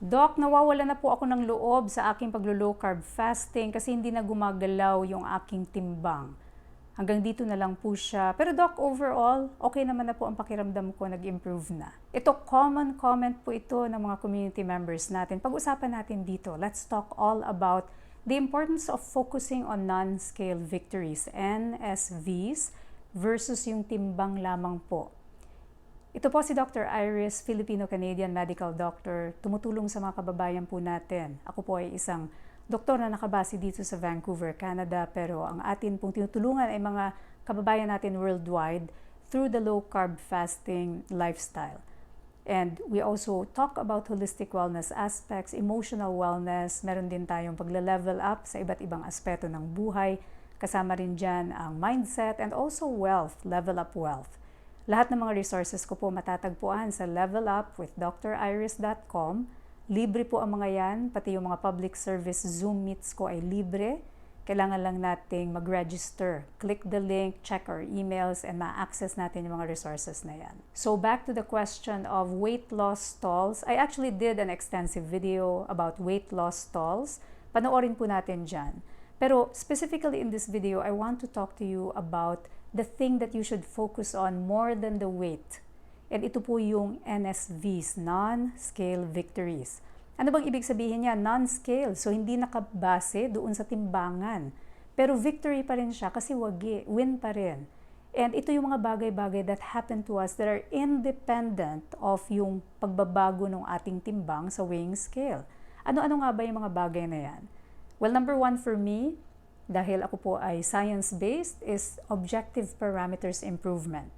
Doc, nawawala na po ako ng loob sa aking paglo-low carb fasting kasi hindi na gumagalaw yung aking timbang. Hanggang dito na lang po siya. Pero Doc, overall, okay naman na po ang pakiramdam ko, nag-improve na. Ito, common comment po ito ng mga community members natin. Pag-usapan natin dito, let's talk all about the importance of focusing on non-scale victories, NSVS, versus yung timbang lamang po. Ito po si Dr. Iris, Filipino-Canadian medical doctor, tumutulong sa mga kababayan po natin. Ako po ay isang doktor na nakabase dito sa Vancouver, Canada, pero ang atin pong tinutulungan ay mga kababayan natin worldwide through the low-carb fasting lifestyle. And we also talk about holistic wellness aspects, emotional wellness, meron din tayong pagla-level up sa iba't ibang aspeto ng buhay, kasama rin dyan ang mindset and also wealth, level up wealth. Lahat ng mga resources ko po matatagpuan sa levelupwithdriris.com. Libre po ang mga yan, pati yung mga public service Zoom meets ko ay libre. Kailangan lang nating mag-register. Click the link, check our emails, and ma-access natin yung mga resources na yan. So back to the question of weight loss stalls. I actually did an extensive video about weight loss stalls. Panoorin po natin dyan. Pero specifically in this video, I want to talk to you about the thing that you should focus on more than the weight. And ito po yung NSVs, non-scale victories. Ano bang ibig sabihin niya? Non-scale. So, hindi nakabase doon sa timbangan. Pero victory pa rin siya kasi wagi, win pa rin. And ito yung mga bagay-bagay that happen to us that are independent of yung pagbabago ng ating timbang sa weighing scale. Ano-ano nga ba yung mga bagay na yan? Well, number one for me, dahil ako po ay science-based, is objective parameters improvement.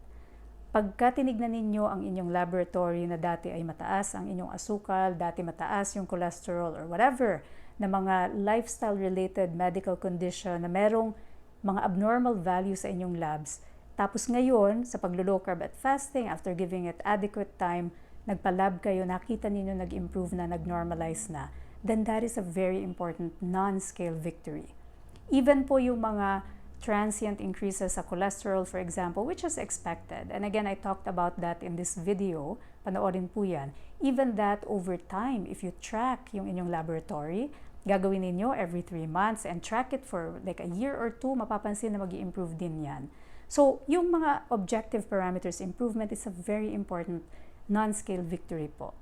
Pagka tinignan ninyo ang inyong laboratory na dati ay mataas ang inyong asukal, dati mataas yung cholesterol or whatever, na mga lifestyle-related medical condition na merong mga abnormal value sa inyong labs, tapos ngayon, sa paglo-low carb at fasting, after giving it adequate time, nagpa-lab kayo, nakita ninyo nag-improve na, nag-normalize na, then that is a very important non-scale victory. Even po yung mga transient increases sa cholesterol, for example, which is expected. And again, I talked about that in this video. Panoorin po yan. Even that over time, if you track yung inyong laboratory, gagawin ninyo every 3 months and track it for like a year or 2, mapapansin na mag-i-improve din yan. So, yung mga objective parameters improvement is a very important non-scale victory po.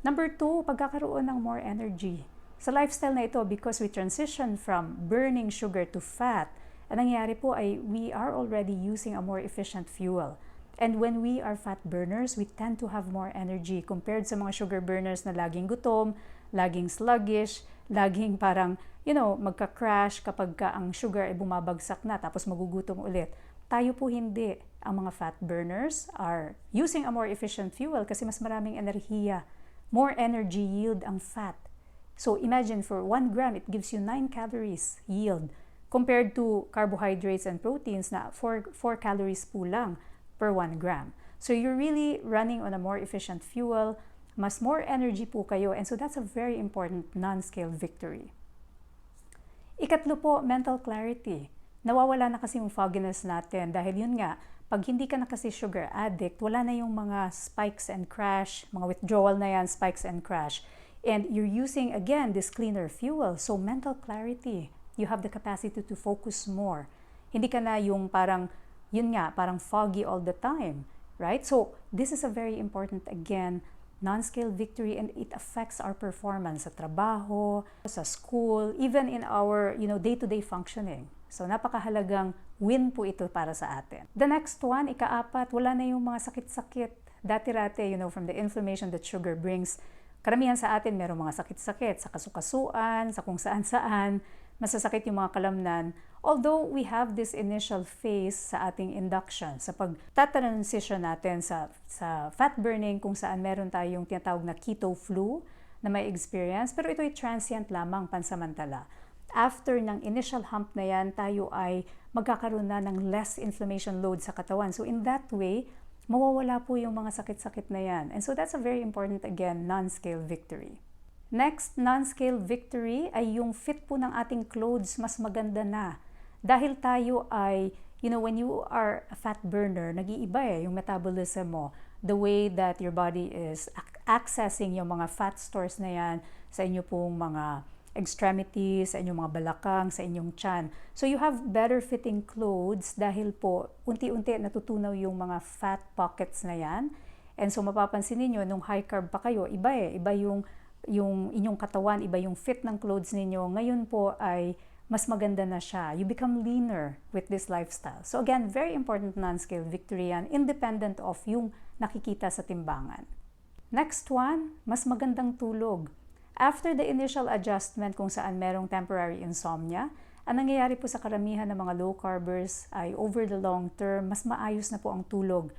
Number 2, pagkakaroon ng more energy. Sa lifestyle na ito, because we transition from burning sugar to fat, ang nangyayari po ay we are already using a more efficient fuel. And when we are fat burners, we tend to have more energy compared sa mga sugar burners na laging gutom, laging sluggish, laging parang, magka-crash kapag ang sugar ay bumabagsak na tapos magugutom ulit. Tayo po hindi. Ang mga fat burners are using a more efficient fuel kasi mas maraming enerhiya. More energy yield ang fat. So imagine for 1 gram, it gives you 9 calories yield compared to carbohydrates and proteins na 4 calories po lang per 1 gram. So you're really running on a more efficient fuel, mas more energy po kayo, and so that's a very important non-scale victory. Ikatlo po, mental clarity. Nawawala na kasi yung fogginess natin dahil yun nga, pag hindi ka na kasi sugar addict, wala na yung mga spikes and crash, mga withdrawal na yan, spikes and crash. And you're using, again, this cleaner fuel. So, mental clarity. You have the capacity to focus more. Hindi ka na yung parang, parang foggy all the time. Right? So, this is a very important, again, non-scale victory, and it affects our performance sa trabaho, sa school, even in our, day-to-day functioning. So, napakahalagang win po ito para sa atin. The next one, ika-4, wala na yung mga sakit-sakit. Dati-rate, from the inflammation that sugar brings. Karamihan sa atin, merong mga sakit-sakit sa kasukasuan, sa kung saan-saan, masasakit yung mga kalamnan. Although we have this initial phase sa ating induction, sa pagtatransition natin sa fat burning, kung saan meron tayong tinatawag na keto flu na may experience, pero ito ay transient lamang, pansamantala. After ng initial hump na yan, tayo ay magkakaroon na ng less inflammation load sa katawan. So in that way, mawawala po yung mga sakit-sakit na yan. And so that's a very important, again, non-scale victory. Next, non-scale victory ay yung fit po ng ating clothes mas maganda na. Dahil tayo ay, when you are a fat burner, nag-iiba yung metabolism mo. the way that your body is accessing yung mga fat stores na yan sa inyo pong mga extremities, sa inyong mga balakang, sa inyong tiyan. So you have better fitting clothes dahil po unti-unti natutunaw yung mga fat pockets na yan. And so mapapansin niyo nung high carb pa kayo, iba yung inyong katawan, iba yung fit ng clothes ninyo. Ngayon po ay mas maganda na siya. You become leaner with this lifestyle. So again, very important non-scale victory yan, independent of yung nakikita sa timbangan. Next one, mas magandang tulog. After the initial adjustment kung saan merong temporary insomnia, ang nangyayari po sa karamihan ng mga low carbers ay over the long term, mas maayos na po ang tulog.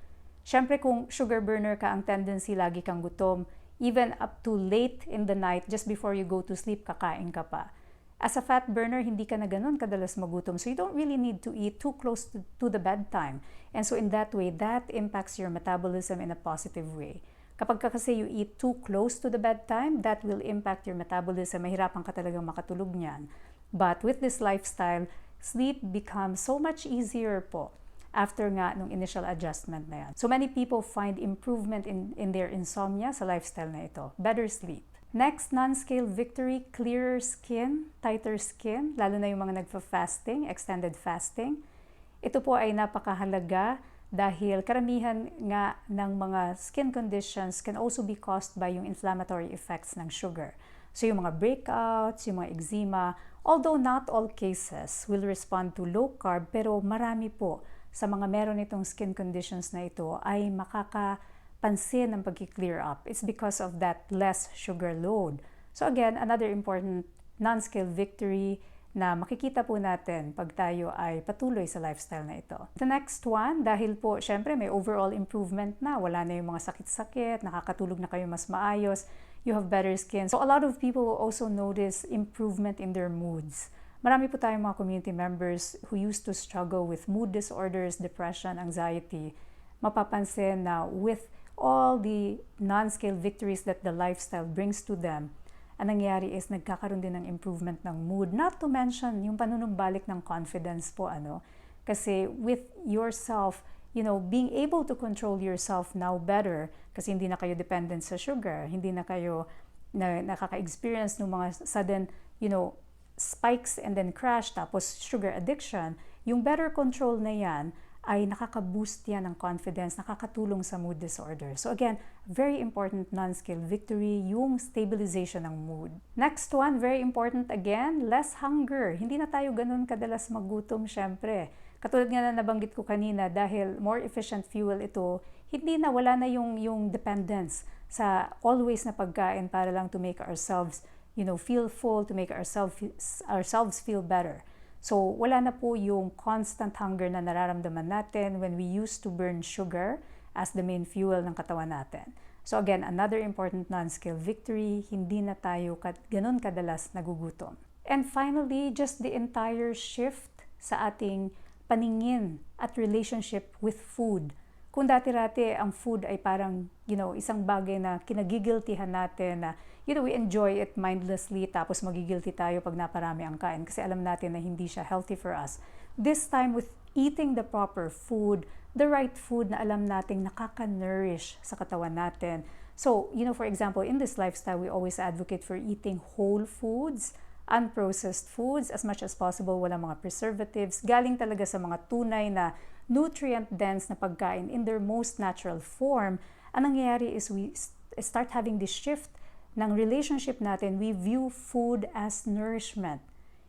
Siyempre kung sugar burner ka, ang tendency lagi kang gutom, even up to late in the night, just before you go to sleep, kakain ka pa. As a fat burner, hindi ka na ganun kadalas magutom. So you don't really need to eat too close to the bedtime. And so in that way, that impacts your metabolism in a positive way. Kapag kasi you eat too close to the bedtime, that will impact your metabolism. Mahirapan ka talagang makatulog niyan. But with this lifestyle, sleep becomes so much easier po after nga nung initial adjustment na yan. So many people find improvement in their insomnia sa lifestyle na ito. Better sleep. Next, non-scale victory, clearer skin, tighter skin, lalo na yung mga nagfa-fasting, extended fasting. Ito po ay napakahalaga dahil karamihan nga ng mga skin conditions can also be caused by yung inflammatory effects ng sugar. So yung mga breakouts, yung mga eczema, although not all cases will respond to low carb, pero marami po sa mga meron itong skin conditions na ito ay makakapansin ng pag-clear up. It's because of that less sugar load. So again, another important non-scale victory na makikita po natin pag tayo ay patuloy sa lifestyle na ito. The next one, dahil po syempre may overall improvement na, wala na yung mga sakit-sakit, nakakatulog na kayo mas maayos, you have better skin. So a lot of people will also notice improvement in their moods. Marami po tayong mga community members who used to struggle with mood disorders, depression, anxiety. Mapapansin na with all the non-scale victories that the lifestyle brings to them, ang nangyayari is nagkakaroon din ng improvement ng mood. Not to mention yung panunumbalik ng confidence po, Kasi with yourself, being able to control yourself now better, kasi hindi na kayo dependent sa sugar, hindi na kayo nakaka-experience ng mga sudden, spikes and then crash, tapos sugar addiction, yung better control na yan, ay nakaka-boost yan ng confidence, nakakatulong sa mood disorder. So again, very important non-scale victory, yung stabilization ng mood. Next one, very important again, less hunger. Hindi na tayo ganun kadalas magutom, syempre. Katulad nga na nabanggit ko kanina, dahil more efficient fuel ito, wala na yung dependence sa always na pagkain para lang to make ourselves, feel full, to make ourselves feel better. So, wala na po yung constant hunger na nararamdaman natin when we used to burn sugar as the main fuel ng katawan natin. So again, another important non-scale victory, hindi na tayo ganun kadalas nagugutom. And finally, just the entire shift sa ating paningin at relationship with food. Kung dati-rati ang food ay parang, isang bagay na kinagigiltihan natin na, we enjoy it mindlessly tapos magigilty tayo pag naparami ang kain kasi alam natin na hindi siya healthy for us. This time with eating the proper food, the right food na alam nating nakaka-nourish sa katawan natin. So, for example, in this lifestyle, we always advocate for eating whole foods, unprocessed foods, as much as possible, walang mga preservatives, galing talaga sa mga tunay na nutrient-dense na pagkain in their most natural form. Ang nangyayari is we start having this shift ng relationship natin. We view food as nourishment.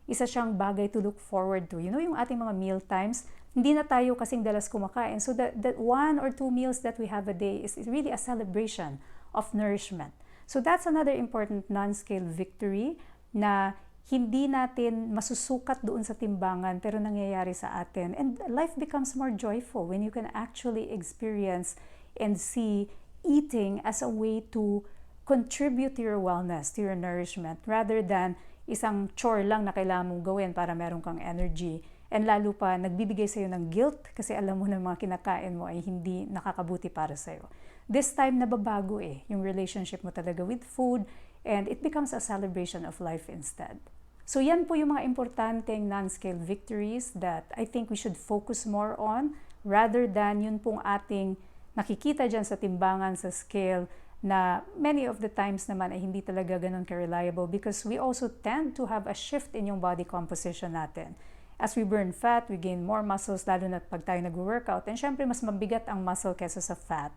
Isa siyang bagay to look forward to. Yung ating mga meal times, hindi na tayo kasing dalas kumakain. So that 1 or 2 meals that we have a day is really a celebration of nourishment. So that's another important non-scale victory na hindi natin masusukat doon sa timbangan pero nangyayari sa atin. And life becomes more joyful when you can actually experience and see eating as a way to contribute to your wellness, to your nourishment, rather than isang chore lang na kailangan mong gawin para meron kang energy. And lalo pa, nagbibigay sa'yo ng guilt kasi alam mo na mga kinakain mo ay hindi nakakabuti para sa'yo. This time, nababago yung relationship mo talaga with food and it becomes a celebration of life instead. So yan po yung mga importanteng non-scale victories that I think we should focus more on rather than yun pong ating makikita dyan sa timbangan, sa scale, na many of the times naman ay hindi talaga ganun ka-reliable because we also tend to have a shift in yung body composition natin. As we burn fat, we gain more muscles, lalo na pag tayo nag-workout. And syempre, mas mabigat ang muscle kesa sa fat.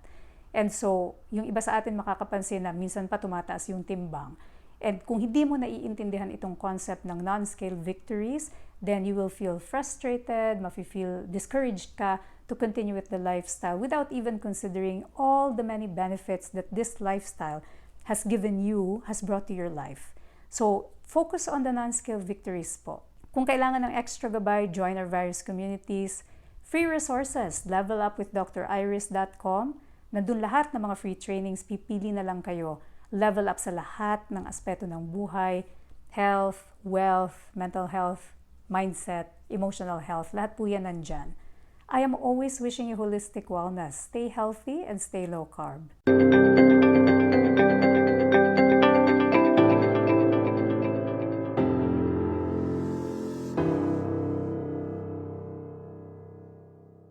And so, yung iba sa atin makakapansin na minsan pa tumataas yung timbang. And kung hindi mo naiintindihan itong concept ng non-scale victories, then you will feel frustrated, mafe-feel discouraged ka to continue with the lifestyle without even considering all the many benefits that this lifestyle has given you, has brought to your life. So, focus on the non-scale victories po. Kung kailangan ng extra gabay, join our various communities. Free resources, levelupwithdriris.com. Nandun lahat ng mga free trainings, pipili na lang kayo. Level up sa lahat ng aspeto ng buhay, health, wealth, mental health, mindset, emotional health. Lahat po yan nandyan. I am always wishing you holistic wellness. Stay healthy and stay low carb.